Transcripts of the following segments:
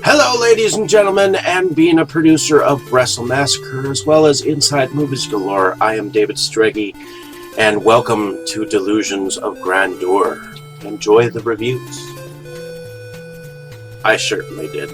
Hello, ladies and gentlemen, and being a producer of Wrestle Massacre as well as Inside Movies Galore, I am David Strege, and welcome to Delusions of Grandeur. Enjoy the reviews. I certainly did.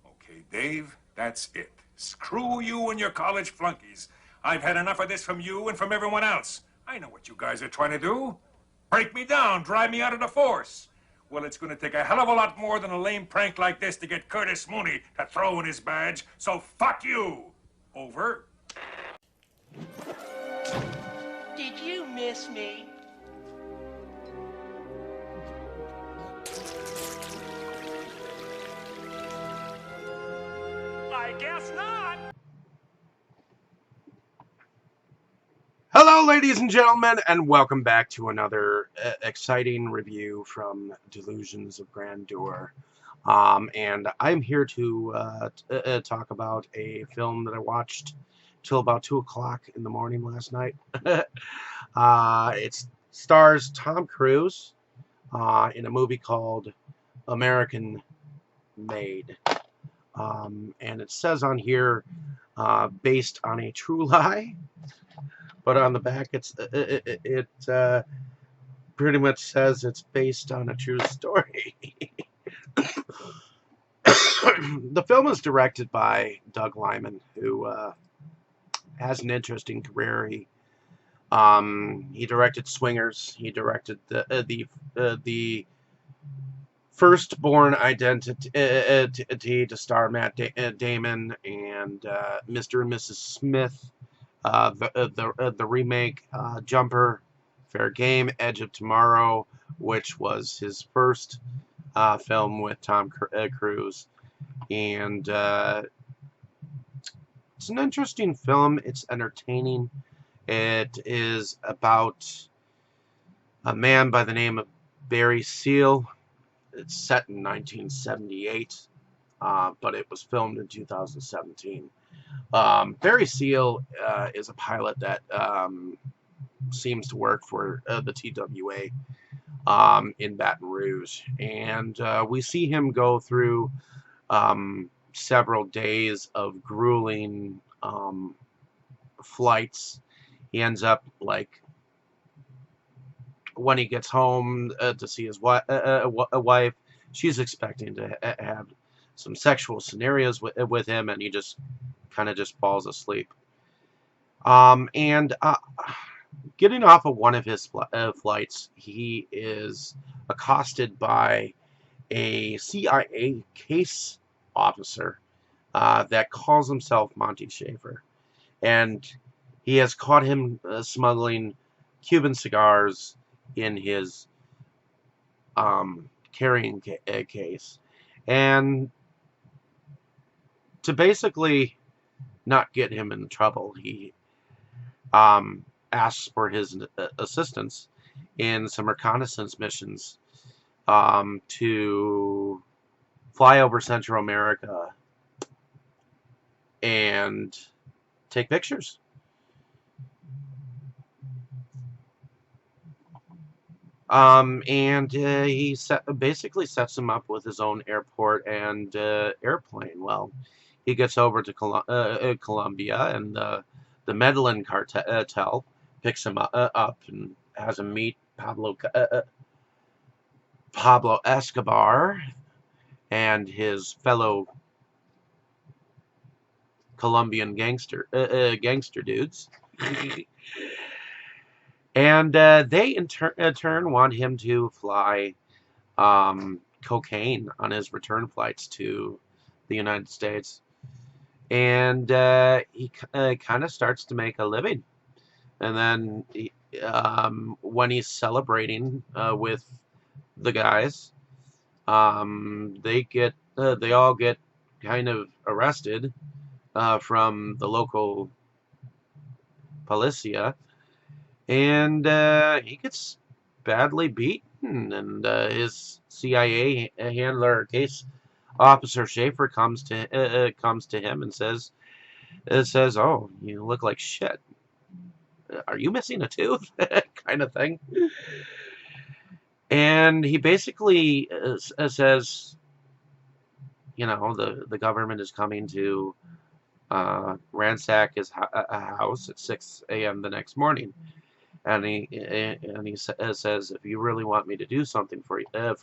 Okay, Dave, that's it. Screw you and your college flunkies. I've had enough of this from you and from everyone else. I know what you guys are trying to do. Break me down, drive me out of the force. Well, it's going to take a hell of a lot more than a lame prank like this to get Curtis Mooney to throw in his badge, so fuck you. Over. Did you miss me? I guess not. Hello, ladies and gentlemen, and welcome back to another exciting review from Delusions of Grandeur. And I'm here to talk about a film that I watched till about 2 o'clock in the morning last night. It stars Tom Cruise in a movie called American Made. And it says on here, based on a true lie. But on the back, it pretty much says it's based on a true story. The film is directed by Doug Liman, who has an interesting career. He directed Swingers. He directed the Firstborn Identity to star Matt Damon and Mr. and Mrs. Smith. The remake, Jumper, Fair Game, Edge of Tomorrow, which was his first film with Tom Cruise. And it's an interesting film. It's entertaining. It is about a man by the name of Barry Seal. It's set in 1978, but it was filmed in 2017. Barry Seal is a pilot that seems to work for the TWA in Baton Rouge, and we see him go through several days of grueling flights. He ends up, like, when he gets home to see his wife, she's expecting to have some sexual scenarios with him, and he just kind of just falls asleep. And getting off of one of his flights, he is accosted by a CIA case officer that calls himself Monty Schaefer. And he has caught him smuggling Cuban cigars in his carrying case. And to basically not get him in trouble, he asks for his assistance in some reconnaissance missions to fly over Central America and take pictures. And he basically sets him up with his own airport and airplane. Well, he gets over to Colombia, and the Medellin cartel picks him up and has him meet Pablo Escobar and his fellow Colombian gangster dudes. And they in turn want him to fly cocaine on his return flights to the United States. And he kind of starts to make a living. And then when he's celebrating with the guys, they all get kind of arrested from the local policia, and he gets badly beaten. And his CIA handler, case officer Schaefer, comes to him and says, "Oh, you look like shit. Are you missing a tooth?" kind of thing. And he basically says, the government is coming to ransack his house at 6 a.m. the next morning. And he says, "If you really want me to do something for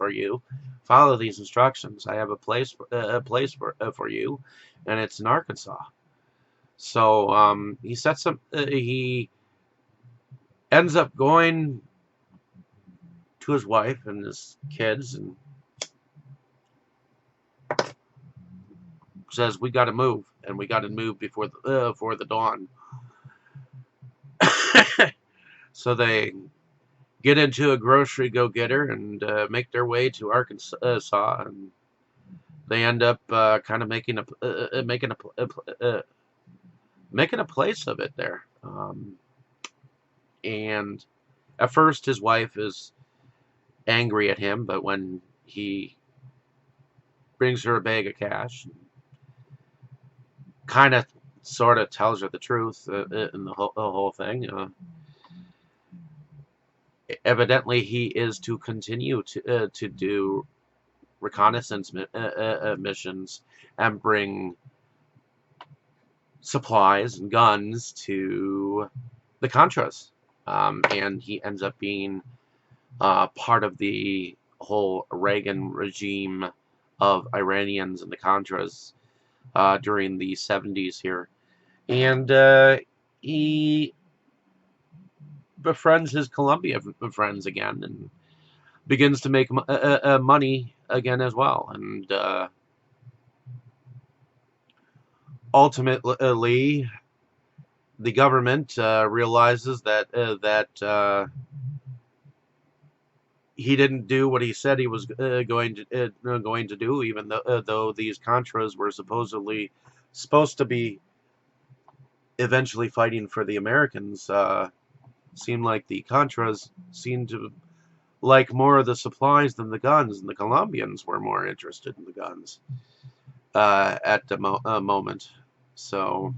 you, follow these instructions. I have a place for you, and it's in Arkansas." So he ends up going to his wife and his kids and says, "We got to move, and we got to move before the dawn." So they get into a grocery go-getter and make their way to Arkansas, and they end up kind of making a place of it there. And at first, his wife is angry at him, but when he brings her a bag of cash, kind of sort of tells her the truth in the whole thing. Evidently, he is to continue to do reconnaissance missions and bring supplies and guns to the Contras. And he ends up being part of the whole Reagan regime of Iranians and the Contras during the 70s here. And he befriends his Colombia friends again and begins to make money again as well. And ultimately, the government realizes that he didn't do what he said he was going to do, even though these Contras were supposed to be eventually fighting for the Americans. Seemed like the Contras seemed to like more of the supplies than the guns, and the Colombians were more interested in the guns at the moment. So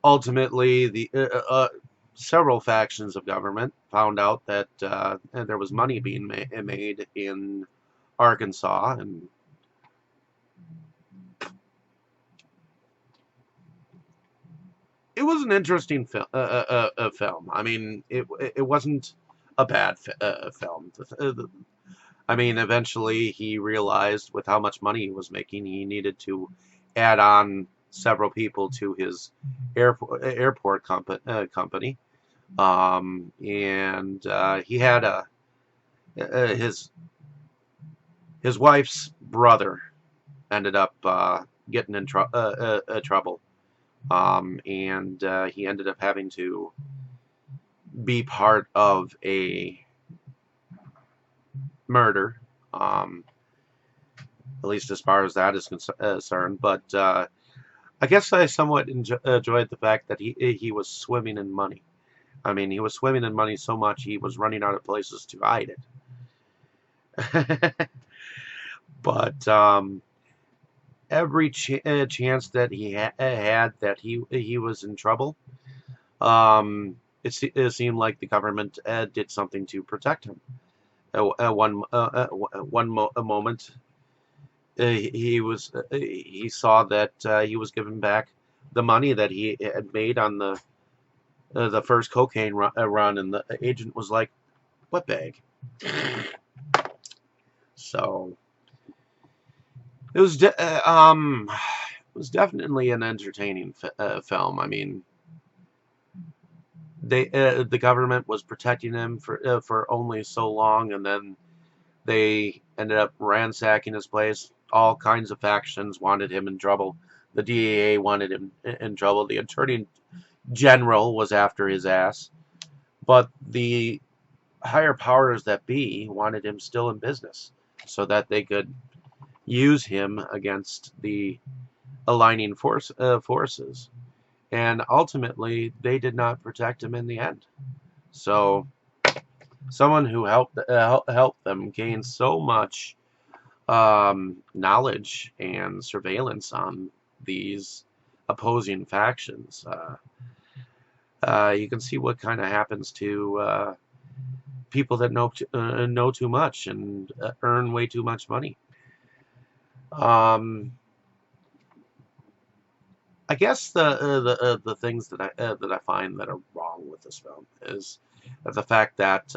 ultimately, the several factions of government found out that there was money being made in Arkansas, and it was an interesting film. I mean, it wasn't a bad film. I mean, eventually he realized with how much money he was making, he needed to add on several people to his airport company. And he had his wife's brother ended up getting in trouble. And he ended up having to be part of a murder, at least as far as that is concerned. But I guess I somewhat enjoyed the fact that he was swimming in money. I mean, he was swimming in money so much he was running out of places to hide it. But every chance that he had that he was in trouble, it seemed like the government did something to protect him. A moment, he saw that he was given back the money that he had made on the first cocaine run, and the agent was like, "What bag?" So It was it was definitely an entertaining film. I mean, the government was protecting him for only so long, and then they ended up ransacking his place. All kinds of factions wanted him in trouble. The DEA wanted him in trouble. The Attorney General was after his ass, but the higher powers that be wanted him still in business so that they could use him against the aligning forces. And ultimately, they did not protect him in the end. So, someone who helped them gain so much knowledge and surveillance on these opposing factions. You can see what kind of happens to people that know too much and earn way too much money. I guess the things that I find that are wrong with this film is the fact that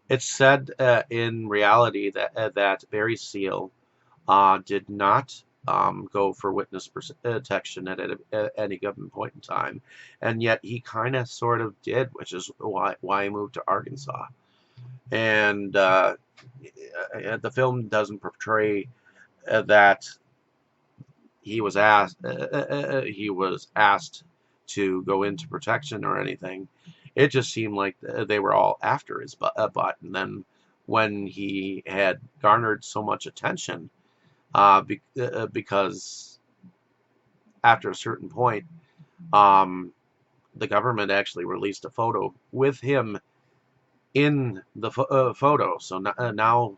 it's said in reality that Barry Seal did not go for witness protection at any given point in time, and yet he kind of sort of did, which is why he moved to Arkansas. And the film doesn't portray that he was asked to go into protection or anything. It just seemed like they were all after his butt. And then when he had garnered so much attention, because after a certain point, the government actually released a photo with him in the photo. So now,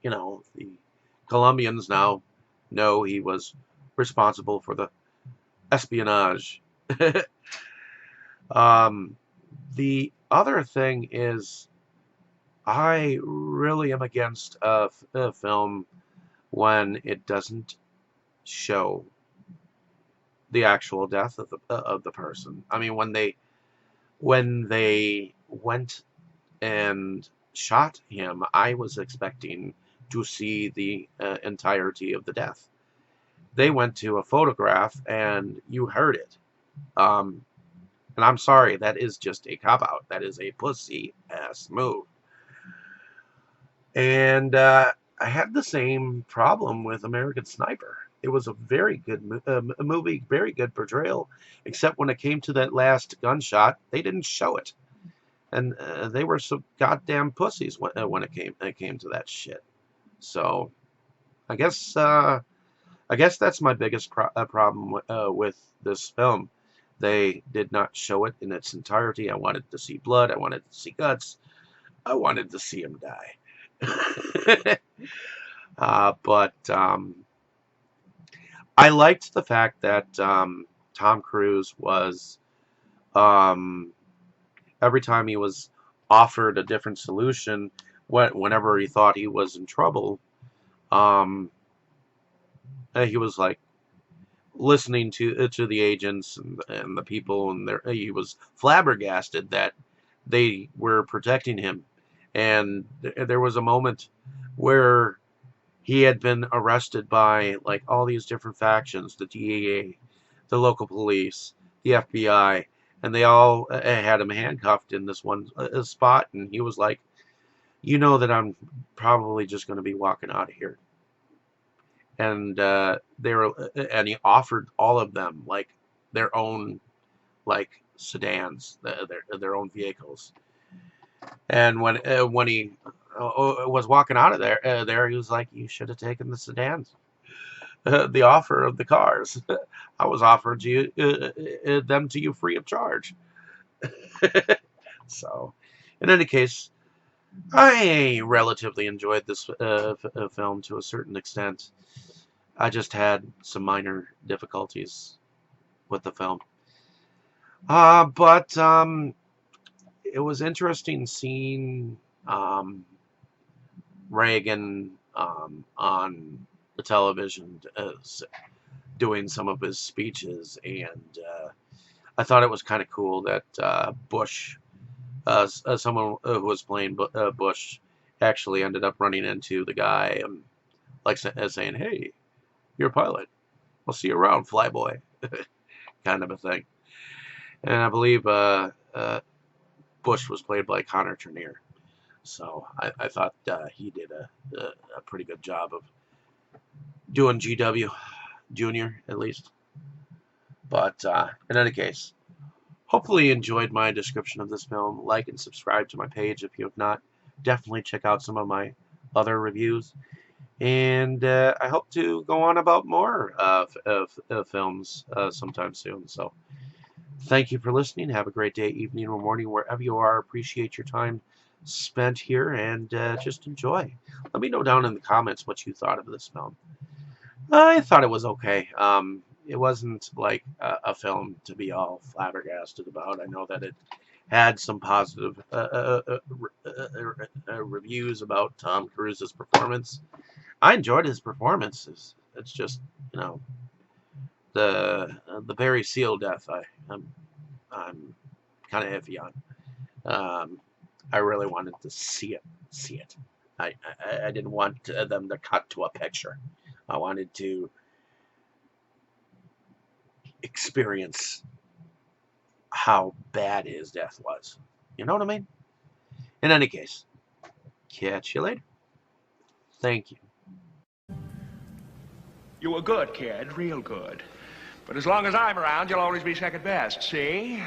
the Colombians now know he was responsible for the espionage. The other thing is, I really am against a film when it doesn't show the actual death of the person. I mean, when they went and shot him, I was expecting to see the entirety of the death. They went to a photograph and you heard it. And I'm sorry, that is just a cop-out. That is a pussy-ass move. And I had the same problem with American Sniper. It was a very good movie, very good portrayal, except when it came to that last gunshot, they didn't show it. And they were so goddamn pussies when it came to that shit. So, I guess that's my biggest problem with this film. They did not show it in its entirety. I wanted to see blood. I wanted to see guts. I wanted to see him die. But I liked the fact that Tom Cruise was, every time he was offered a different solution, whenever he thought he was in trouble, he was like listening to the agents and the people, and he was flabbergasted that they were protecting him. And there was a moment where he had been arrested by like all these different factions, the DEA, the local police, the FBI, and they all had him handcuffed in this one spot, and he was like, you know that I'm probably just going to be walking out of here. And and he offered all of them like their own like sedans, their own vehicles. And when he was walking out of there he was like, you should have taken the sedans. The offer of the cars, I was offered them to you free of charge. So, in any case, I relatively enjoyed this film to a certain extent. I just had some minor difficulties with the film. But it was interesting seeing Reagan on the television doing some of his speeches, and I thought it was kind of cool that Bush, someone who was playing Bush, actually ended up running into the guy and like saying, "Hey, you're a pilot. We'll see you around, flyboy," kind of a thing. And I believe Bush was played by Connor Trinneer. So I thought he did a pretty good job of doing GW Junior, at least. But in any case, hopefully you enjoyed my description of this film. Like and subscribe to my page if you have not. Definitely check out some of my other reviews. And I hope to go on about more films sometime soon. So thank you for listening. Have a great day, evening, or morning, wherever you are. Appreciate your time spent here, and just enjoy. Let me know down in the comments what you thought of this film. I thought it was okay. It wasn't like a film to be all flabbergasted about. I know that it had some positive reviews about Tom Cruise's performance. I enjoyed his performance. It's just, you know, the Barry Seal death. I'm kind of iffy on. I really wanted to see it. I didn't want them to cut to a picture. I wanted to experience how bad his death was. You know what I mean? In any case, catch you later. Thank you. You were good, kid, real good. But as long as I'm around, you'll always be second best, see?